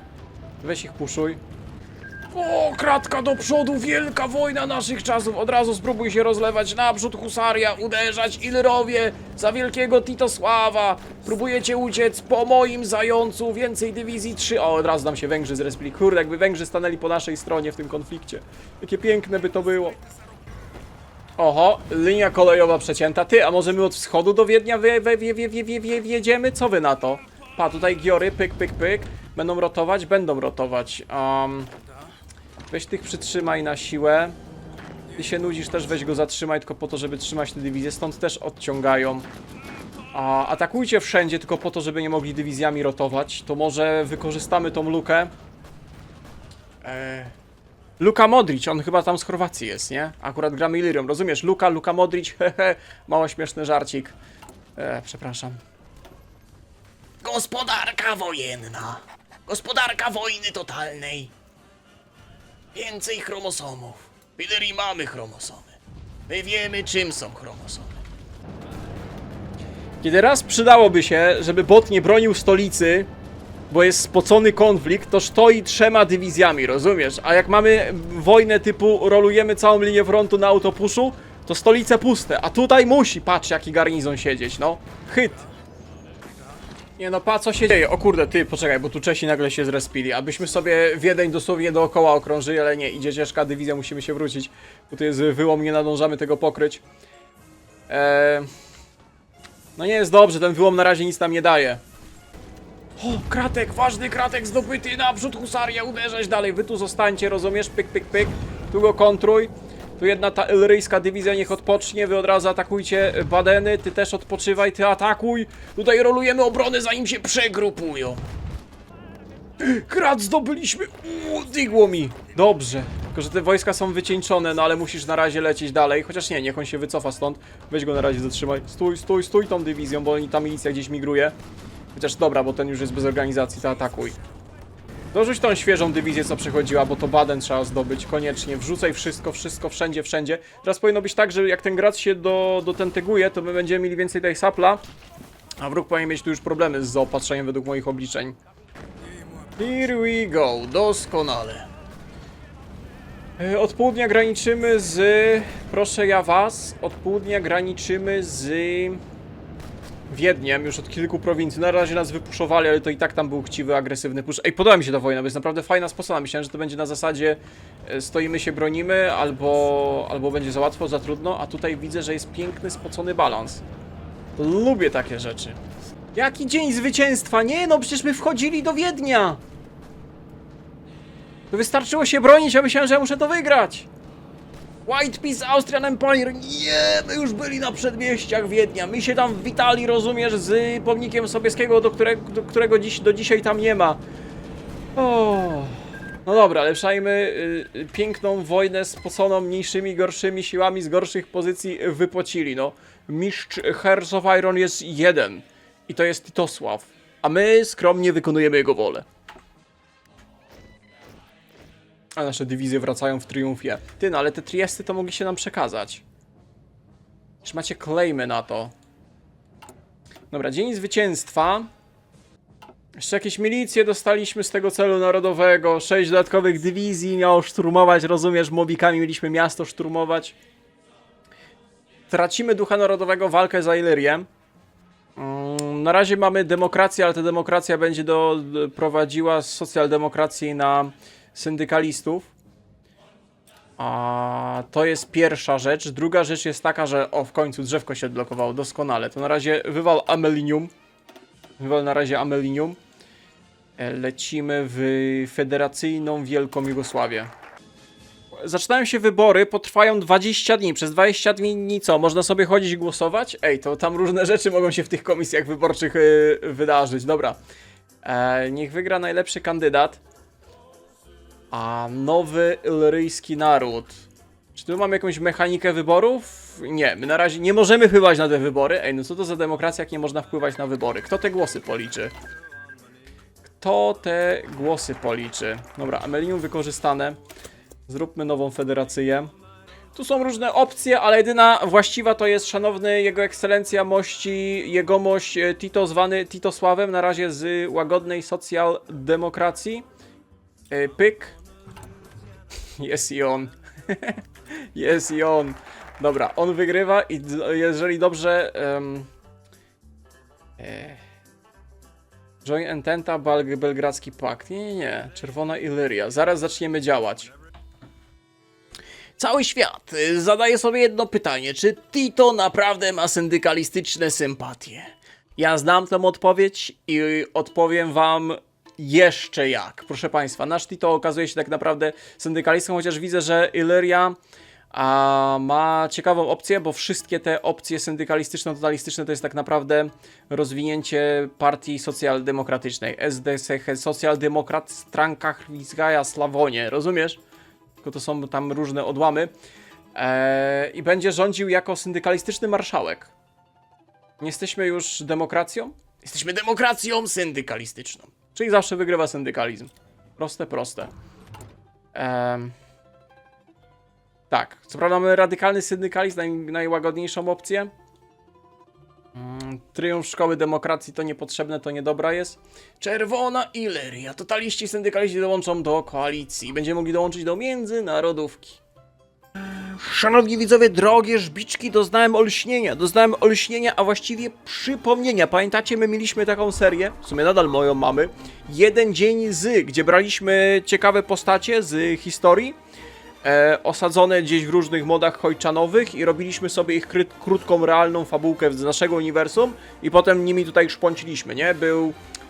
Weź ich puszuj. O, kratka do przodu, wielka wojna naszych czasów. Od razu spróbuj się rozlewać naprzód, husaria, uderzać, Illyrowie, za wielkiego Titosława. Próbujecie uciec po moim zającu, więcej dywizji 3. O, od razu nam się Węgrzy zrespili. Kurde, jakby Węgrzy stanęli po naszej stronie w tym konflikcie. Jakie piękne by to było. Oho, linia kolejowa przecięta. Ty, a może my od wschodu do Wiednia wjedziemy? Co wy na to? Pa, tutaj giory, pyk, pyk, pyk. Będą rotować? Będą rotować. Weź tych przytrzymaj na siłę. Ty się nudzisz, też weź go zatrzymaj, tylko po to, żeby trzymać te dywizje. Stąd też odciągają. Atakujcie wszędzie, tylko po to, żeby nie mogli dywizjami rotować. To może wykorzystamy tą lukę. Luka Modric, on chyba tam z Chorwacji jest, nie? Akurat gramy Illyrią, rozumiesz? Luka Modric, hehe, mało śmieszny żarcik. Przepraszam. Gospodarka wojenna. Gospodarka wojny totalnej. Więcej chromosomów. W Illyrii mamy chromosomy. My wiemy, czym są chromosomy. Kiedy raz przydałoby się, żeby bot nie bronił stolicy, bo jest spocony konflikt, to stoi 3 dywizjami, rozumiesz? A jak mamy wojnę typu rolujemy całą linię frontu na autopuszu, to stolice puste, a tutaj musi, patrz jaki garnizon siedzieć, no. Hyt. Nie no, pa, co się dzieje? O kurde, ty, poczekaj, bo tu Czesi nagle się zrespili, abyśmy sobie Wiedeń dosłownie dookoła okrążyli, ale nie, idzie ciężka dywizja, musimy się wrócić, bo tu jest wyłom, nie nadążamy tego pokryć. No nie jest dobrze, ten wyłom na razie nic nam nie daje. O, kratek, ważny kratek zdobyty, naprzód husaria, uderzać dalej, wy tu zostańcie, rozumiesz, pyk, pyk, pyk, tu go kontruj. Tu jedna ta illyryjska dywizja niech odpocznie, wy od razu atakujcie Badeny, ty też odpoczywaj, ty atakuj. Tutaj rolujemy obrony, zanim się przegrupują. Graz zdobyliśmy, dygło mi. Dobrze, tylko że te wojska są wycieńczone, no ale musisz na razie lecieć dalej. Chociaż nie, niech on się wycofa stąd. Weź go na razie zatrzymaj. Stój tą dywizją, bo ta milicja gdzieś migruje. Chociaż dobra, bo ten już jest bez organizacji, to atakuj. Dorzuć tą świeżą dywizję, co przychodziła, bo to Baden trzeba zdobyć, koniecznie. Wrzucaj wszystko, wszędzie. Teraz powinno być tak, że jak ten Graz się dotenteguje, to my będziemy mieli więcej tej sapla, a wróg powinien mieć tu już problemy z zaopatrzeniem według moich obliczeń. Here we go, doskonale. Od południa graniczymy z... Proszę ja was, od południa graniczymy z... Wiedniem, już od kilku prowincji. Na razie nas wypuszowali, ale to i tak tam był chciwy, agresywny push. Ej, podoba mi się ta wojna, bo jest naprawdę fajna spocona. Myślałem, że to będzie na zasadzie stoimy się, bronimy, albo będzie za łatwo, za trudno, a tutaj widzę, że jest piękny, spocony balans. Lubię takie rzeczy. Jaki dzień zwycięstwa? Nie no, przecież my wchodzili do Wiednia! To wystarczyło się bronić, a myślałem, że ja muszę to wygrać. White Peace Austrian Empire, nie, my już byli na przedmieściach Wiednia, my się tam witali, rozumiesz, z pomnikiem Sobieskiego, którego do dzisiaj tam nie ma. O, no dobra, ale przynajmniej piękną wojnę spoconą mniejszymi, gorszymi siłami z gorszych pozycji wypocili, no. Mistrz Hearts of Iron jest jeden i to jest Titosław, a my skromnie wykonujemy jego wolę. A nasze dywizje wracają w triumfie. Ty, no ale te Triesty to mogli się nam przekazać. Czy macie claimy na to? Dobra, dzień zwycięstwa. Jeszcze jakieś milicje dostaliśmy z tego celu narodowego, 6 dodatkowych dywizji miało szturmować, rozumiesz, mobikami mieliśmy miasto szturmować. Tracimy ducha narodowego, walkę za Illyrię. Na razie mamy demokrację, ale ta demokracja będzie prowadziła z socjaldemokracji na syndykalistów. A to jest pierwsza rzecz. Druga rzecz jest taka, że w końcu drzewko się odblokowało, doskonale. To na razie wywal Amelinium. Wywal na razie Amelinium. Lecimy w federacyjną Wielką Jugosławię. Zaczynają się wybory, potrwają 20 dni. Przez 20 dni co? Można sobie chodzić i głosować? Ej, to tam różne rzeczy mogą się w tych komisjach wyborczych wydarzyć. Dobra. Niech wygra najlepszy kandydat. A nowy illyryjski naród. Czy tu mamy jakąś mechanikę wyborów? Nie, my na razie nie możemy wpływać na te wybory. Ej, no co to za demokracja, jak nie można wpływać na wybory? Kto te głosy policzy? Kto te głosy policzy? Dobra, Amelium wykorzystane. Zróbmy nową federację. Tu są różne opcje, ale jedyna właściwa to jest szanowny jego ekscelencja mości, jegomość Tito, zwany Titosławem, na razie z łagodnej socjaldemokracji. Pyk. Jest i on. Jest i on. Dobra, on wygrywa i jeżeli dobrze... Join Ententa, Belgradzki Pakt. Nie. Czerwona Illyria. Zaraz zaczniemy działać. Cały świat zadaje sobie jedno pytanie, czy Tito naprawdę ma syndykalistyczne sympatie? Ja znam tę odpowiedź i odpowiem wam jeszcze jak. Proszę państwa, nasz Tito okazuje się tak naprawdę syndykalistą, chociaż widzę, że Illyria ma ciekawą opcję, bo wszystkie te opcje syndykalistyczno-totalistyczne to jest tak naprawdę rozwinięcie partii socjaldemokratycznej. SDSH, Socjaldemokrat Stranka Hrwizgaja Slawonie, rozumiesz? Tylko to są tam różne odłamy. I będzie rządził jako syndykalistyczny marszałek. Nie jesteśmy już demokracją? Jesteśmy demokracją syndykalistyczną. Czyli zawsze wygrywa syndykalizm. Proste. Tak, co prawda mamy radykalny syndykalizm, najłagodniejszą opcję. Triumf szkoły demokracji to niepotrzebne, to niedobra jest. Czerwona Illyria. Totaliści syndykaliści dołączą do koalicji. Będziemy mogli dołączyć do międzynarodówki. Szanowni widzowie, drogie żbiczki, doznałem olśnienia, a właściwie przypomnienia. Pamiętacie, my mieliśmy taką serię, w sumie nadal moją mamy, Jeden dzień gdzie braliśmy ciekawe postacie z historii, osadzone gdzieś w różnych modach hojczanowych i robiliśmy sobie ich krótką, realną fabułkę z naszego uniwersum i potem nimi tutaj szpąciliśmy, nie?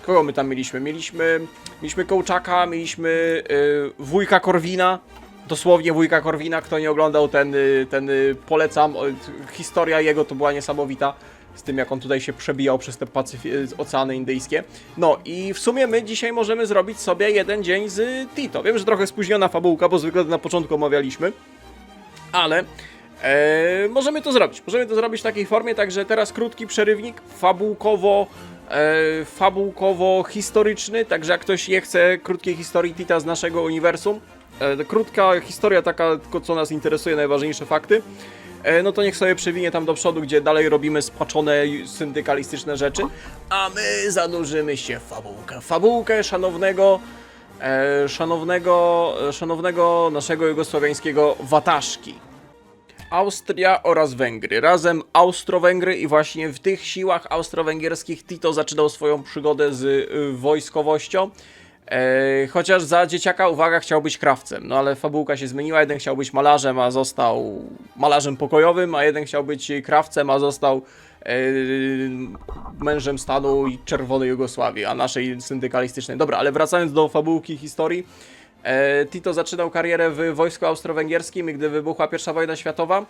Kogo my tam mieliśmy? Mieliśmy Kołczaka, mieliśmy wujka Korwina, dosłownie wujka Korwina, kto nie oglądał, ten polecam, historia jego to była niesamowita, z tym jak on tutaj się przebijał przez te Oceany Indyjskie. No i w sumie my dzisiaj możemy zrobić sobie jeden dzień z Tito. Wiem, że trochę spóźniona fabułka, bo zwykle na początku omawialiśmy, ale możemy to zrobić w takiej formie, także teraz krótki przerywnik fabułkowo-historyczny, także jak ktoś nie chce krótkiej historii Tita z naszego uniwersum, krótka historia taka, tylko co nas interesuje, najważniejsze fakty, no to niech sobie przewinie tam do przodu, gdzie dalej robimy spaczone syndykalistyczne rzeczy, A my zanurzymy się w fabułkę. fabułkę szanownego naszego jugosłowiańskiego wataszki. Austria oraz Węgry. Razem Austro-Węgry i właśnie w tych siłach austro-węgierskich Tito zaczynał swoją przygodę z wojskowością. Chociaż za dzieciaka, uwaga, chciał być krawcem, no ale fabułka się zmieniła, jeden chciał być malarzem, a został malarzem pokojowym, a jeden chciał być krawcem, a został mężem stanu i czerwonej Jugosławii, a naszej syndykalistycznej. Dobra, ale wracając do fabułki historii, Tito zaczynał karierę w wojsku austro-węgierskim i gdy wybuchła I wojna światowa,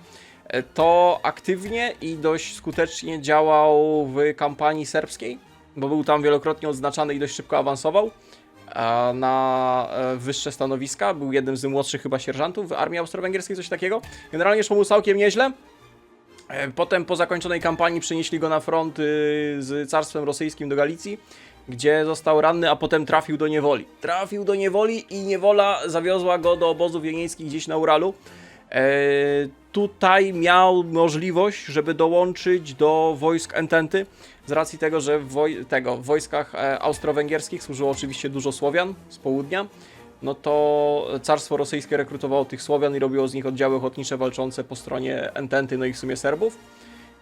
to aktywnie i dość skutecznie działał w kampanii serbskiej, bo był tam wielokrotnie odznaczany i dość szybko awansował na wyższe stanowiska. Był jednym z młodszych chyba sierżantów w armii austro-węgierskiej, coś takiego. Generalnie szło mu całkiem nieźle. Potem po zakończonej kampanii przenieśli go na front z Carstwem Rosyjskim do Galicji, gdzie został ranny, a potem trafił do niewoli. Trafił do niewoli i niewola zawiozła go do obozów jenieńskich gdzieś na Uralu. Tutaj miał możliwość, żeby dołączyć do wojsk Ententy, z racji tego, że w wojskach austro-węgierskich służyło oczywiście dużo Słowian z południa, no to carstwo rosyjskie rekrutowało tych Słowian i robiło z nich oddziały ochotnicze walczące po stronie Ententy, no i w sumie Serbów.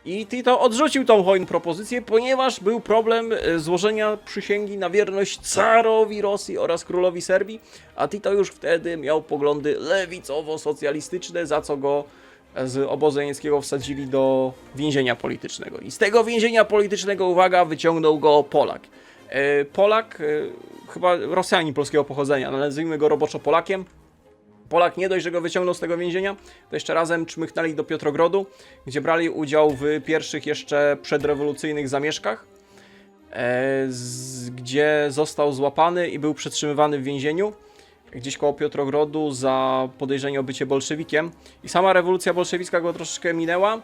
I Tito odrzucił tą hojną propozycję, ponieważ był problem złożenia przysięgi na wierność carowi Rosji oraz królowi Serbii, a Tito już wtedy miał poglądy lewicowo-socjalistyczne, za co go z obozu niemieckiego wsadzili do więzienia politycznego. I z tego więzienia politycznego, uwaga, wyciągnął go Polak. Polak, chyba Rosjanin polskiego pochodzenia, nazwijmy go roboczo Polakiem. Polak nie dość, że go wyciągnął z tego więzienia, to jeszcze razem czmychnęli do Piotrogrodu, gdzie brali udział w pierwszych jeszcze przedrewolucyjnych zamieszkach, gdzie został złapany i był przetrzymywany w więzieniu gdzieś koło Piotrogrodu za podejrzenie o bycie bolszewikiem. I sama rewolucja bolszewicka go troszeczkę minęła.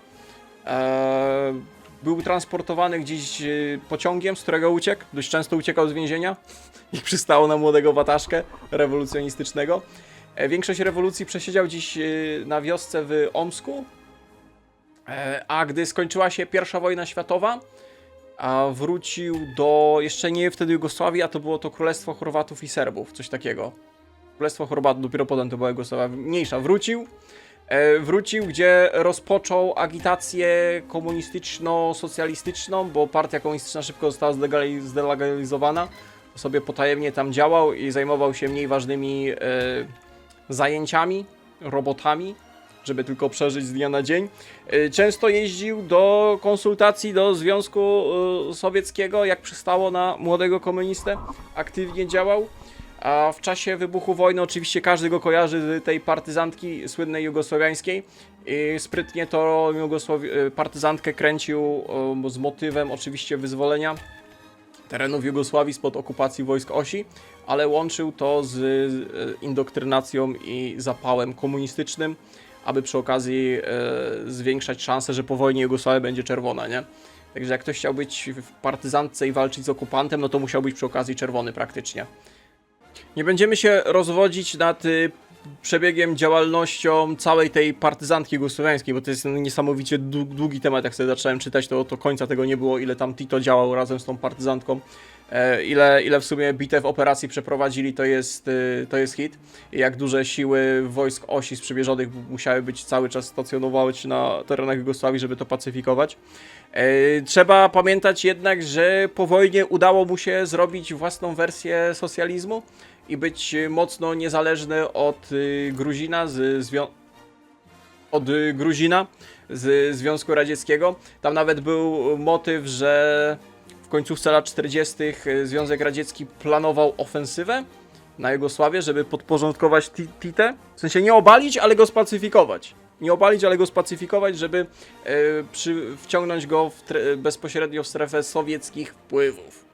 Był transportowany gdzieś pociągiem, z którego uciekł. Dość często uciekał z więzienia i przystało na młodego wataszkę rewolucjonistycznego. Większość rewolucji przesiedział dziś na wiosce w Omsku, a gdy skończyła się I wojna światowa, a wrócił do, jeszcze nie wtedy Jugosławii, a to było to Królestwo Chorwatów i Serbów, coś takiego. Królestwo Chorwatów, dopiero potem to była Jugosławia mniejsza. Wrócił, gdzie rozpoczął agitację komunistyczno-socjalistyczną, bo partia komunistyczna szybko została zdelegalizowana. Sobie potajemnie tam działał i zajmował się mniej ważnymi zajęciami, robotami, żeby tylko przeżyć z dnia na dzień. Często jeździł do konsultacji do Związku Sowieckiego, jak przystało na młodego komunistę. Aktywnie działał. A w czasie wybuchu wojny oczywiście każdy go kojarzy z tej partyzantki słynnej jugosłowiańskiej. I sprytnie to partyzantkę kręcił z motywem oczywiście wyzwolenia terenów Jugosławii spod okupacji wojsk Osi, ale łączył to z indoktrynacją i zapałem komunistycznym, aby przy okazji zwiększać szanse, że po wojnie Jugosławia będzie czerwona, nie? Także jak ktoś chciał być w partyzantce i walczyć z okupantem, no to musiał być przy okazji czerwony praktycznie. Nie będziemy się rozwodzić nad przebiegiem, działalnością całej tej partyzantki jugosłowiańskiej, bo to jest niesamowicie długi temat. Jak sobie zacząłem czytać, to końca tego nie było, ile tam Tito działał razem z tą partyzantką. Ile w sumie bitew operacji przeprowadzili, to jest hit. I jak duże siły wojsk Osi sprzymierzonych musiały być cały czas stacjonować na terenach Jugosławii, żeby to pacyfikować. Trzeba pamiętać jednak, że po wojnie udało mu się zrobić własną wersję socjalizmu i być mocno niezależny od Gruzina z Związku Radzieckiego. Tam nawet był motyw, że w końcówce lat 40. Związek Radziecki planował ofensywę na Jugosławię, żeby podporządkować Titę. W sensie nie obalić, ale go spacyfikować. Nie obalić, ale go spacyfikować, żeby wciągnąć go bezpośrednio w strefę sowieckich wpływów.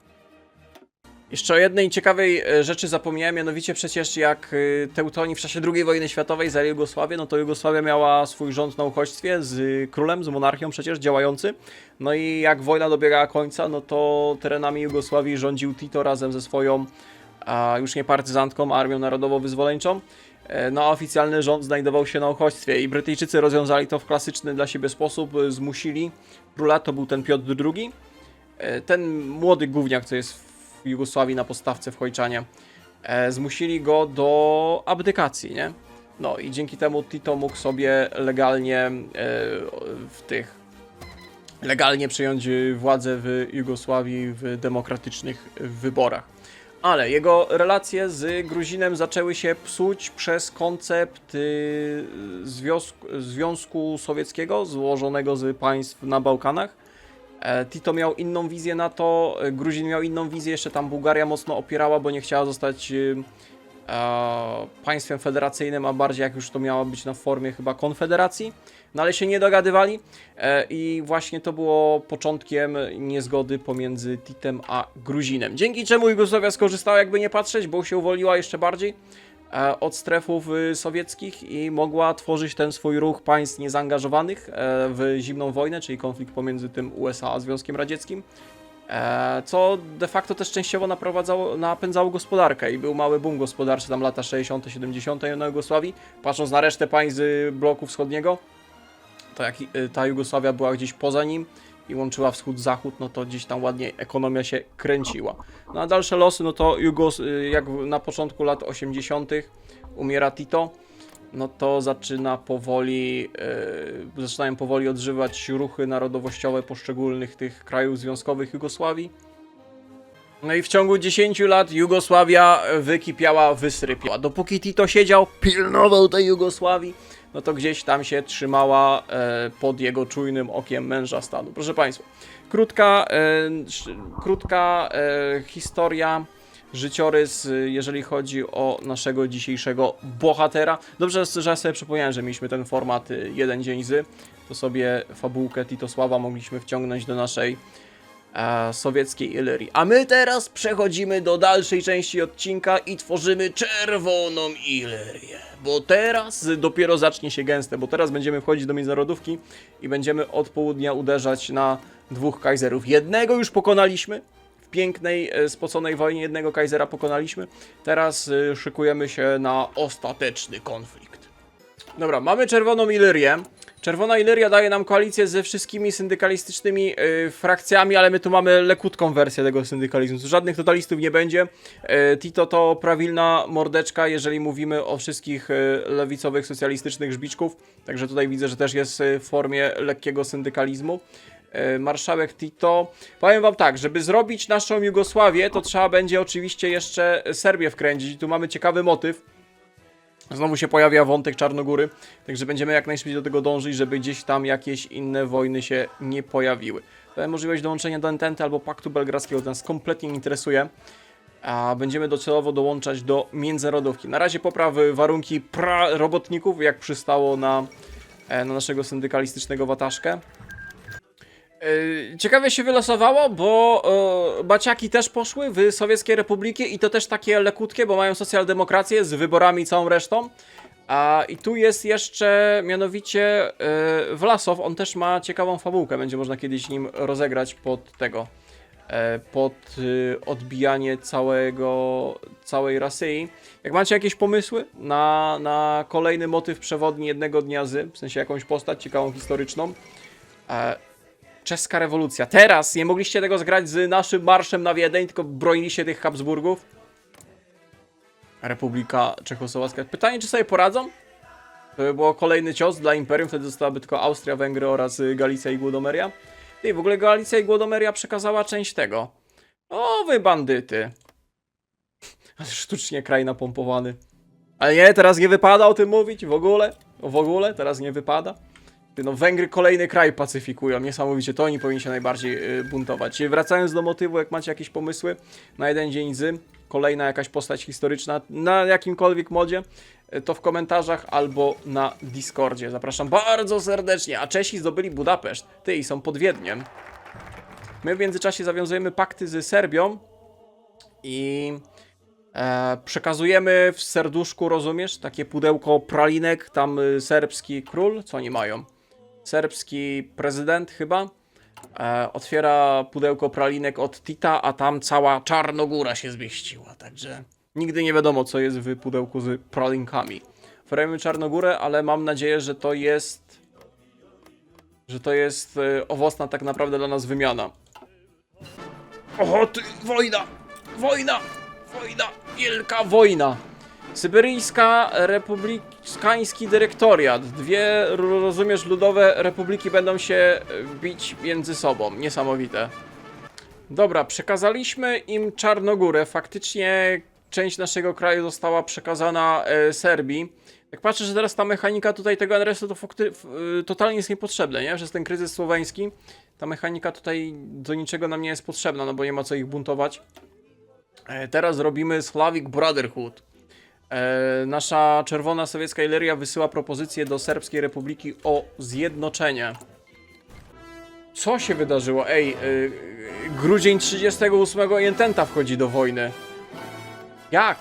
Jeszcze o jednej ciekawej rzeczy zapomniałem, mianowicie przecież jak Teutoni w czasie II wojny światowej zajęli Jugosławię, no to Jugosławia miała swój rząd na uchodźstwie z królem, z monarchią przecież działający. No i jak wojna dobiegała końca, no to terenami Jugosławii rządził Tito razem ze swoją, już nie partyzantką, Armią Narodowo-Wyzwoleńczą. No a oficjalny rząd znajdował się na uchodźstwie i Brytyjczycy rozwiązali to w klasyczny dla siebie sposób, zmusili króla, to był ten Piotr II, ten młody gówniak, co jest w Jugosławii na podstawce w Hojczanie, zmusili go do abdykacji, nie? No i dzięki temu Tito mógł sobie legalnie przejąć władzę w Jugosławii w demokratycznych wyborach. Ale jego relacje z Gruzinem zaczęły się psuć przez koncept Związku Sowieckiego złożonego z państw na Bałkanach. Tito miał inną wizję na to, Gruzin miał inną wizję, jeszcze tam Bułgaria mocno opierała, bo nie chciała zostać państwem federacyjnym, a bardziej jak już to miało być na formie chyba konfederacji. No ale się nie dogadywali i właśnie to było początkiem niezgody pomiędzy Titem a Gruzinem. Dzięki czemu Jugosławia skorzystała, jakby nie patrzeć, bo się uwolniła jeszcze bardziej od strefów sowieckich i mogła tworzyć ten swój ruch państw niezaangażowanych w zimną wojnę, czyli konflikt pomiędzy tym USA a Związkiem Radzieckim. Co de facto też częściowo napędzało gospodarkę i był mały boom gospodarczy tam lata 60., 70. na Jugosławii. Patrząc na resztę państw z bloku wschodniego, to jak ta Jugosławia była gdzieś poza nim i łączyła wschód-zachód, no to gdzieś tam ładnie ekonomia się kręciła. No a dalsze losy, no to jak na początku lat 80. umiera Tito, no to zaczynają powoli odżywać ruchy narodowościowe poszczególnych tych krajów związkowych Jugosławii. No i w ciągu 10 lat Jugosławia wykipiała, wysrypiała. Dopóki Tito siedział, pilnował tej Jugosławii, no to gdzieś tam się trzymała pod jego czujnym okiem męża stanu. Proszę Państwa, krótka historia, życiorys, jeżeli chodzi o naszego dzisiejszego bohatera. Dobrze, że ja sobie przypomniałem, że mieliśmy ten format jeden dzień to sobie fabułkę Titosława mogliśmy wciągnąć do naszej sowieckiej Ilyrii. A my teraz przechodzimy do dalszej części odcinka i tworzymy czerwoną Ilyrię. Bo teraz dopiero zacznie się gęste, bo teraz będziemy wchodzić do międzynarodówki i będziemy od południa uderzać na dwóch kajzerów. Jednego już pokonaliśmy. W pięknej, spoconej wojnie jednego kajzera pokonaliśmy. Teraz szykujemy się na ostateczny konflikt. Dobra, mamy czerwoną Ilyrię. Czerwona Ilyria daje nam koalicję ze wszystkimi syndykalistycznymi frakcjami, ale my tu mamy lekutką wersję tego syndykalizmu. Tu żadnych totalistów nie będzie. Tito to prawilna mordeczka, jeżeli mówimy o wszystkich lewicowych, socjalistycznych żbiczków. Także tutaj widzę, że też jest w formie lekkiego syndykalizmu. Marszałek Tito. Powiem wam tak, żeby zrobić naszą Jugosławię, to trzeba będzie oczywiście jeszcze Serbię wkręcić. Tu mamy ciekawy motyw. Znowu się pojawia wątek Czarnogóry, także będziemy jak najszybciej do tego dążyć, żeby gdzieś tam jakieś inne wojny się nie pojawiły. Możliwość dołączenia do Ententy albo Paktu Belgradzkiego to nas kompletnie nie interesuje, a będziemy docelowo dołączać do międzynarodówki. Na razie poprawy warunki robotników, jak przystało na naszego syndykalistycznego wataszkę. Ciekawie się wylosowało, bo baciaki też poszły w Sowieckie Republiki i to też takie lekutkie, bo mają socjaldemokrację z wyborami i całą resztą. I tu jest jeszcze mianowicie Wlasow, on też ma ciekawą fabułkę, będzie można kiedyś nim rozegrać pod odbijanie całej Rosji. Jak macie jakieś pomysły na kolejny motyw przewodni jednego dnia w sensie jakąś postać ciekawą, historyczną, czeska rewolucja. Teraz nie mogliście tego zgrać z naszym marszem na Wiedeń, tylko broniliście tych Habsburgów. Republika Czechosłowacka. Pytanie, czy sobie poradzą? To by było kolejny cios dla Imperium, wtedy zostałaby tylko Austria, Węgry oraz Galicja i Głodomeria. I w ogóle Galicja i Głodomeria przekazała część tego. O, wy bandyty. Ale sztucznie kraj napompowany. Ale nie, teraz nie wypada o tym mówić, w ogóle, teraz nie wypada. No, Węgry kolejny kraj pacyfikują, niesamowicie, to oni powinni się najbardziej buntować. Wracając do motywu, jak macie jakieś pomysły na jeden dzień kolejna jakaś postać historyczna, na jakimkolwiek modzie, to w komentarzach albo na Discordzie. Zapraszam bardzo serdecznie, a Czesi zdobyli Budapeszt, i są pod Wiedniem. My w międzyczasie zawiązujemy pakty z Serbią i przekazujemy w serduszku, rozumiesz, takie pudełko pralinek, tam serbski król, co oni mają? Serbski prezydent chyba otwiera pudełko pralinek od Tita, a tam cała Czarnogóra się zmieściła, także nigdy nie wiadomo, co jest w pudełku z pralinkami. Oferujemy Czarnogórę, ale mam nadzieję, że to jest owocna tak naprawdę dla nas wymiana. Oho, wojna, wielka wojna. Syberyjska republikański dyrektoriat. Dwie, rozumiesz, ludowe republiki będą się bić między sobą. Niesamowite. Dobra, przekazaliśmy im Czarnogórę. Faktycznie część naszego kraju została przekazana Serbii. Jak patrzę, że teraz ta mechanika tutaj tego NRS-u to totalnie jest niepotrzebna, nie? Przez ten kryzys słoweński. Ta mechanika tutaj do niczego nam nie jest potrzebna, no bo nie ma co ich buntować. Teraz robimy Slavic Brotherhood. Nasza czerwona sowiecka Ilyria wysyła propozycję do Serbskiej Republiki o zjednoczenie. Co się wydarzyło? Grudzień 38 Ententa wchodzi do wojny. Jak?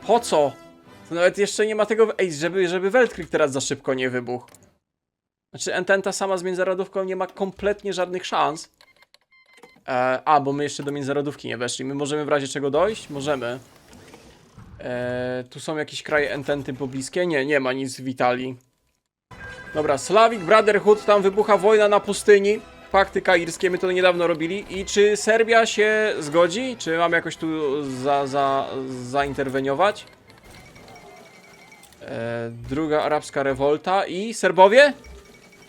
Po co? To nawet jeszcze nie ma tego... żeby Weltkrieg teraz za szybko nie wybuchł. Znaczy Ententa sama z międzynarodówką nie ma kompletnie żadnych szans. Bo my jeszcze do międzynarodówki nie weszli. My możemy w razie czego dojść? Możemy. Tu są jakieś kraje ententy pobliskie? Nie, nie ma nic w Italii. Dobra, Slavic Brotherhood, tam wybucha wojna na pustyni. Fakty kairskie, my to niedawno robili. I czy Serbia się zgodzi? Czy mamy jakoś tu zainterweniować? Druga arabska rewolta i Serbowie?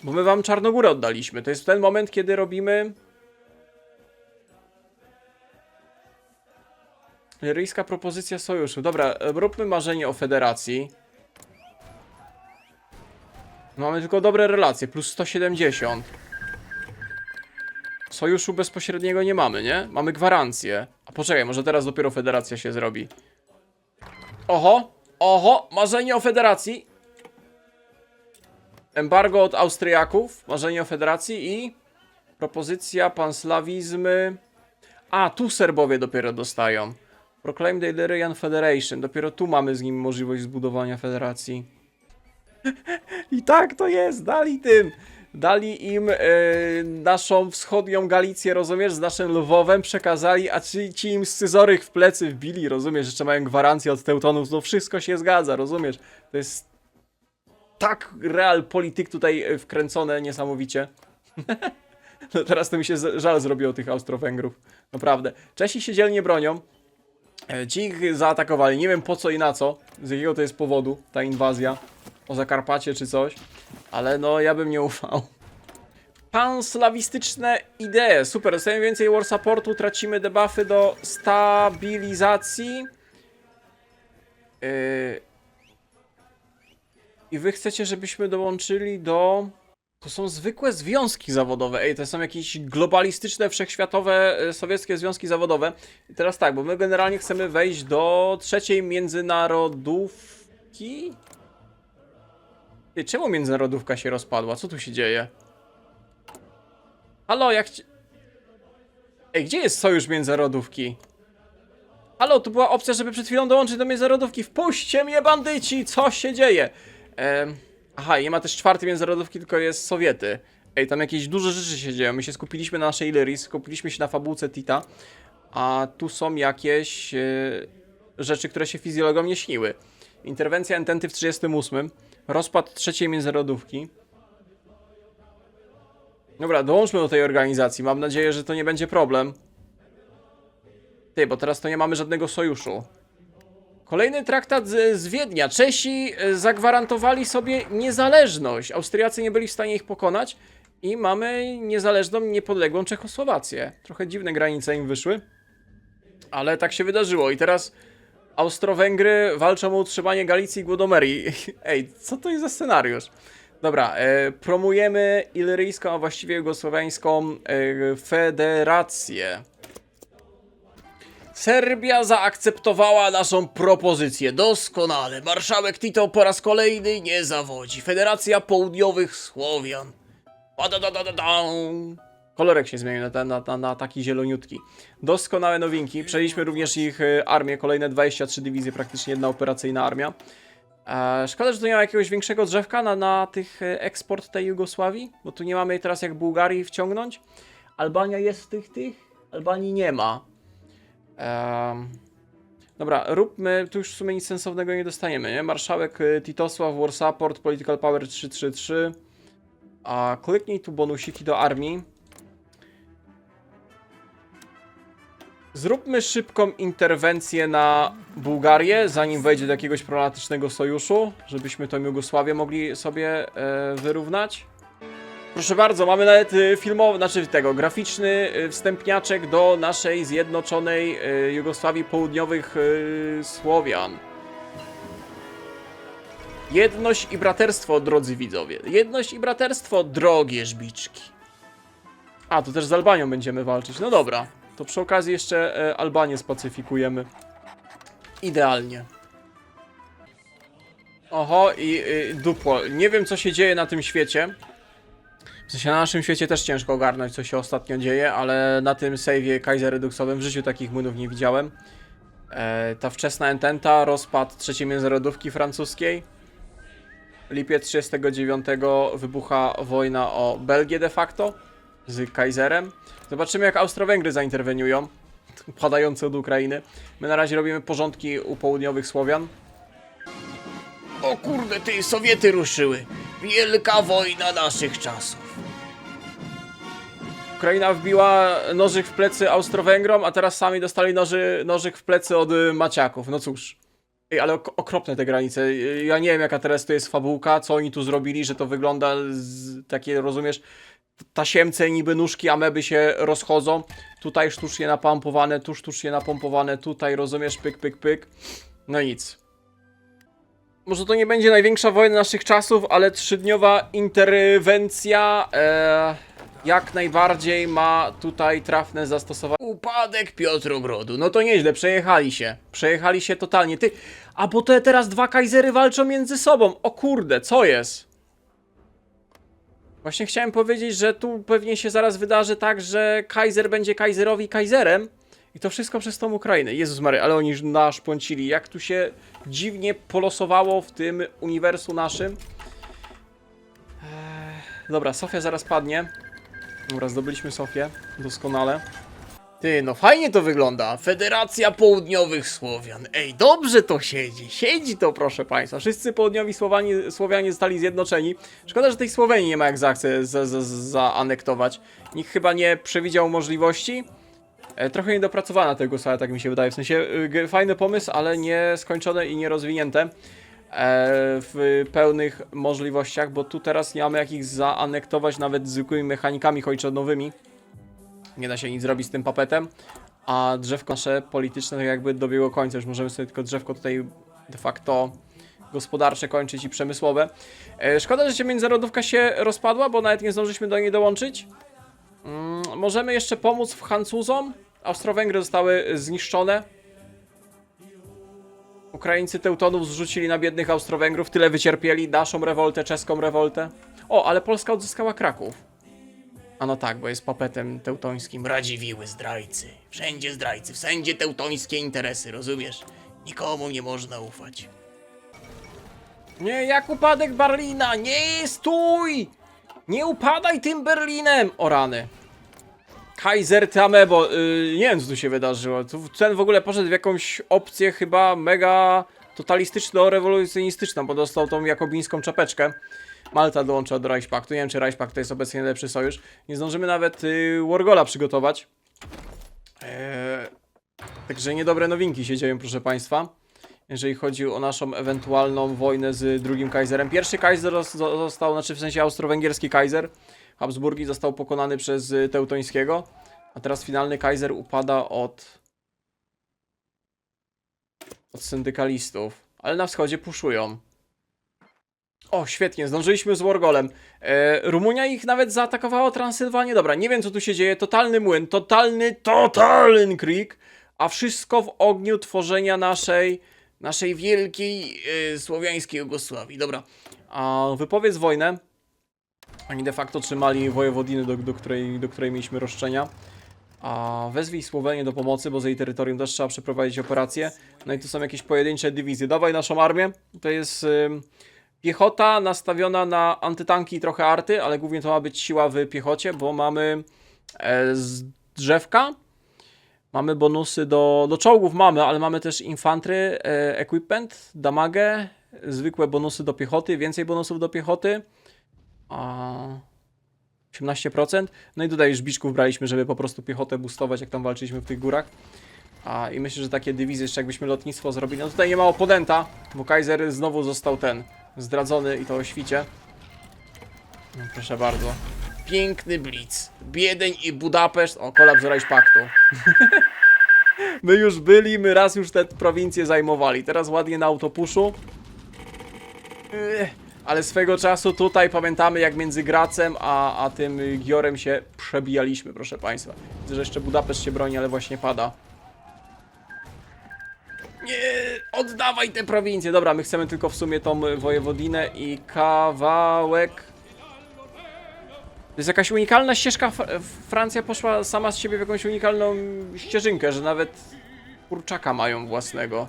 Bo my wam Czarnogórę oddaliśmy. To jest ten moment, kiedy robimy... Liryjska propozycja sojuszu. Dobra, róbmy marzenie o federacji. Mamy tylko dobre relacje, plus 170. Sojuszu bezpośredniego nie mamy, nie? Mamy gwarancję. A poczekaj, może teraz dopiero federacja się zrobi. Oho, oho, marzenie o federacji. Embargo od Austriaków, marzenie o federacji i propozycja panslawizmy. Tu Serbowie dopiero dostają. Proclaim the Illyrian Federation. Dopiero tu mamy z nim możliwość zbudowania federacji. I tak to jest, dali im naszą wschodnią Galicję, rozumiesz, z naszym Lwowem przekazali, a ci im scyzorych w plecy wbili, rozumiesz, jeszcze mają gwarancję od Teutonów, to wszystko się zgadza, rozumiesz, to jest tak realpolitik tutaj wkręcone niesamowicie. No teraz to mi się żal zrobiło tych Austro-Węgrów, naprawdę. Czesi się dzielnie bronią, ci ich zaatakowali, nie wiem po co i na co, z jakiego to jest powodu ta inwazja. O Zakarpacie czy coś, ale no ja bym nie ufał. Panslawistyczne idee, super, dostajemy więcej war supportu, tracimy debuffy do stabilizacji. I wy chcecie, żebyśmy dołączyli do... To są zwykłe związki zawodowe, to są jakieś globalistyczne, wszechświatowe, sowieckie związki zawodowe. I teraz tak, bo my generalnie chcemy wejść do trzeciej międzynarodówki. Czemu międzynarodówka się rozpadła? Co tu się dzieje? Halo, gdzie jest sojusz międzynarodówki? Halo, tu była opcja, żeby przed chwilą dołączyć do międzynarodówki. Wpuśćcie mnie, bandyci! Co się dzieje? Aha, nie ma też czwartej międzynarodówki, tylko jest Sowiety. Tam jakieś duże rzeczy się dzieją. My się skupiliśmy na naszej Illyrii, skupiliśmy się na fabułce Tita. A tu są jakieś rzeczy, które się fizjologom nie śniły. Interwencja ententy w 38. Rozpad trzeciej międzynarodówki. Dobra, dołączmy do tej organizacji. Mam nadzieję, że to nie będzie problem. Bo teraz to nie mamy żadnego sojuszu. Kolejny traktat z Wiednia. Czesi zagwarantowali sobie niezależność. Austriacy nie byli w stanie ich pokonać. I mamy niezależną, niepodległą Czechosłowację. Trochę dziwne granice im wyszły. Ale tak się wydarzyło. I teraz... Austro-Węgry walczą o utrzymanie Galicji i Głodomerii. Co to jest za scenariusz? Dobra, promujemy ilyryjską, a właściwie jugosłowiańską federację. Serbia zaakceptowała naszą propozycję. Doskonale. Marszałek Tito po raz kolejny nie zawodzi. Federacja Południowych Słowian. Kolorek się zmienił na taki zieloniutki. Doskonałe nowinki. Przejęliśmy również ich armię. Kolejne 23 dywizje, praktycznie jedna operacyjna armia. Szkoda, że tu nie ma jakiegoś większego drzewka na tych eksport tej Jugosławii. Bo tu nie mamy teraz jak Bułgarii wciągnąć. Albania jest w tych? Albanii nie ma. Dobra, róbmy. Tu już w sumie nic sensownego nie dostaniemy, nie? Marszałek Titosław, War Support, Political Power 333. Kliknij tu bonusiki do armii. Zróbmy szybką interwencję na Bułgarię, zanim wejdzie do jakiegoś problematycznego sojuszu, żebyśmy tą Jugosławię mogli sobie wyrównać. Proszę bardzo, mamy nawet filmowy, graficzny wstępniaczek do naszej zjednoczonej Jugosławii Południowych Słowian. Jedność i braterstwo, drodzy widzowie. Jedność i braterstwo, drogie żbiczki. To też z Albanią będziemy walczyć. No dobra. To przy okazji jeszcze Albanię spacyfikujemy. Idealnie. Oho, i dupło. Nie wiem, co się dzieje na tym świecie. W sensie na naszym świecie też ciężko ogarnąć, co się ostatnio dzieje, ale na tym save'ie Kaiser Reduxowym w życiu takich młynów nie widziałem. Ta wczesna ententa, rozpad trzeciej międzynarodówki francuskiej. Lipiec 39 wybucha wojna o Belgię de facto. z Kaiserem. Zobaczymy, jak Austro-Węgry zainterweniują, padające od Ukrainy. My na razie robimy porządki u południowych Słowian. O kurde, ty, Sowiety ruszyły. Wielka wojna naszych czasów. Ukraina wbiła nożyk w plecy Austro-Węgrom, a teraz sami dostali nożyk w plecy od Maciaków. No cóż. Ej, ale okropne te granice. Ja nie wiem, jaka teraz to jest fabułka, co oni tu zrobili, że to wygląda takie, rozumiesz, tasiemce, niby nóżki ameby się rozchodzą. Tutaj sztucznie napompowane, tu sztucznie napompowane, tutaj, rozumiesz, pyk, pyk, pyk. No nic. Może to nie będzie największa wojna naszych czasów, ale 3-dniowa interwencja jak najbardziej ma tutaj trafne zastosowanie. Upadek Piotrogrodu. No to nieźle, przejechali się. Przejechali się totalnie. Ty, a bo te teraz 2 kajzery walczą między sobą. O kurde, co jest? Właśnie chciałem powiedzieć, że tu pewnie się zaraz wydarzy tak, że kajzer będzie kajzerowi kajzerem. I to wszystko przez tą Ukrainę. Jezus Mary, ale oni naszpącili. Jak tu się dziwnie polosowało w tym uniwersum naszym. Dobra, Sofia zaraz padnie. Dobra, zdobyliśmy Sofię. Doskonale. Ty, no fajnie to wygląda. Federacja Południowych Słowian. Ej, dobrze to siedzi. Siedzi to, proszę państwa. Wszyscy południowi Słowianie zostali zjednoczeni. Szkoda, że tej Słowenii nie ma, jak zachce zaanektować. Nikt chyba nie przewidział możliwości. Trochę niedopracowana tego sala, tak mi się wydaje. W sensie fajny pomysł, ale nie skończone i nie rozwinięte w pełnych możliwościach, bo tu teraz nie mamy jak ich zaanektować nawet zwykłymi mechanikami chojczonowymi. Nie da się nic zrobić z tym papetem, a drzewko nasze polityczne tak jakby dobiegło końca. Już możemy sobie tylko drzewko tutaj de facto gospodarcze kończyć i przemysłowe. Szkoda, że międzynarodówka się rozpadła, bo nawet nie zdążyliśmy do niej dołączyć. Możemy jeszcze pomóc Francuzom. Austro-Węgry zostały zniszczone. Ukraińcy Teutonów zrzucili na biednych Austro-Węgrów. Tyle wycierpieli. Naszą rewoltę, czeską rewoltę. O, ale Polska odzyskała Kraków. A no tak, bo jest papetem teutońskim. Radziwiły zdrajcy. Wszędzie teutońskie interesy, rozumiesz? Nikomu nie można ufać. Nie, jak upadek Berlina! Nie, stój! Nie upadaj tym Berlinem! O rany. Kaiser Tamebo, nie wiem co tu się wydarzyło. Ten w ogóle poszedł w jakąś opcję chyba mega totalistyczno-rewolucjonistyczną, bo dostał tą jakobińską czapeczkę. Malta dołącza do Reichspaktu. Nie wiem, czy Reichspakt to jest obecnie najlepszy sojusz. Nie zdążymy nawet Wargola przygotować. Także niedobre nowinki się dzieją, proszę państwa. Jeżeli chodzi o naszą ewentualną wojnę z drugim Kaiserem. Pierwszy Kaiser został, znaczy w sensie austro-węgierski Kaiser. Habsburgi został pokonany przez Teutońskiego. A teraz finalny Kaiser upada od syndykalistów. Ale na wschodzie puszują. O, świetnie, zdążyliśmy z Wargolem. Rumunia ich nawet zaatakowała Transylwanię. Dobra, nie wiem co tu się dzieje. Totalny młyn, totalny Krieg. A wszystko w ogniu tworzenia naszej wielkiej słowiańskiej Jugosławii. Dobra, a wypowiedz wojnę. Oni de facto trzymali wojewodiny, do której mieliśmy roszczenia. A wezwij Słowenię do pomocy, bo z jej terytorium też trzeba przeprowadzić operację. No i tu są jakieś pojedyncze dywizje. Dawaj naszą armię. To jest piechota nastawiona na antytanki i trochę arty, ale głównie to ma być siła w piechocie, bo mamy z drzewka. Mamy bonusy do czołgów, ale mamy też infantry, equipment, damage, zwykłe bonusy do piechoty, więcej bonusów do piechoty. 18%. No i tutaj żbiczków braliśmy, żeby po prostu piechotę boostować, jak tam walczyliśmy w tych górach. I myślę, że takie dywizje, jeszcze jakbyśmy lotnictwo zrobili. No tutaj nie ma oponenta, bo Kaiser znowu został zdradzony i to o świcie. No, proszę bardzo. Piękny blitz. Biedeń i Budapeszt. O, kolaps Reichspaktu. My już byli, my raz już te prowincje zajmowali. Teraz ładnie na autopuszu. Ale swego czasu tutaj pamiętamy, jak między Gracem a tym Giorem się przebijaliśmy, proszę państwa. Widzę, że jeszcze Budapeszt się broni, ale właśnie pada. Nie, oddawaj te prowincje. Dobra, my chcemy tylko w sumie tą wojewodinę i kawałek. To jest jakaś unikalna ścieżka. Francja poszła sama z siebie w jakąś unikalną ścieżynkę, że nawet kurczaka mają własnego.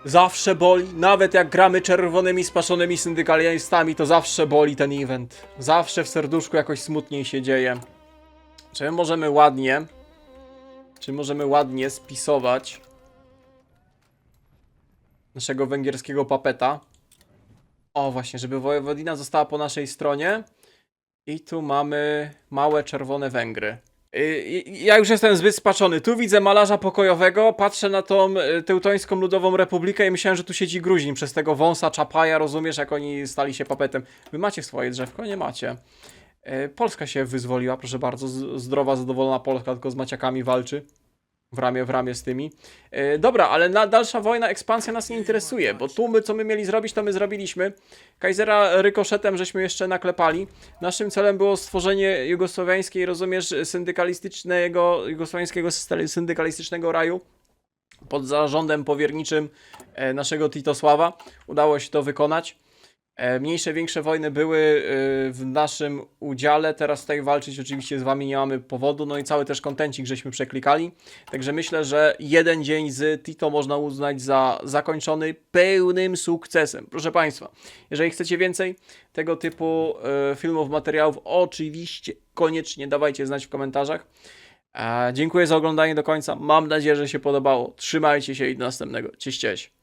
Zawsze boli, nawet jak gramy czerwonymi, spaszonymi syndykalistami, to zawsze boli ten event. Zawsze w serduszku jakoś smutniej się dzieje. Czy możemy ładnie spisować naszego węgierskiego papeta? O, właśnie, żeby Wojewodina została po naszej stronie. I tu mamy małe czerwone Węgry. Ja już jestem zbyt spaczony. Tu widzę malarza pokojowego, patrzę na tą Teutońską Ludową Republikę i myślałem, że tu siedzi Gruzin przez tego wąsa Czapaja, rozumiesz, jak oni stali się papetem. Wy macie swoje drzewko? Nie macie. Polska się wyzwoliła, proszę bardzo, zdrowa, zadowolona Polska, tylko z Maciakami walczy. W ramię z tymi. Dobra, ale dalsza wojna, ekspansja nas nie interesuje, bo tu co my mieli zrobić, to my zrobiliśmy. Kaisera rykoszetem żeśmy jeszcze naklepali. Naszym celem było stworzenie jugosłowiańskiej, rozumiesz, jugosłowiańskiego syndykalistycznego raju pod zarządem powierniczym naszego Titosława. Udało się to wykonać. Mniejsze, większe wojny były w naszym udziale. Teraz tutaj walczyć oczywiście z wami nie mamy powodu. No i cały też kontencik żeśmy przeklikali. Także myślę, że jeden dzień z Tito można uznać za zakończony pełnym sukcesem. Proszę Państwa, jeżeli chcecie więcej tego typu filmów, materiałów, oczywiście koniecznie dawajcie znać w komentarzach. Dziękuję za oglądanie do końca. Mam nadzieję, że się podobało. Trzymajcie się i do następnego. Cześć, cześć.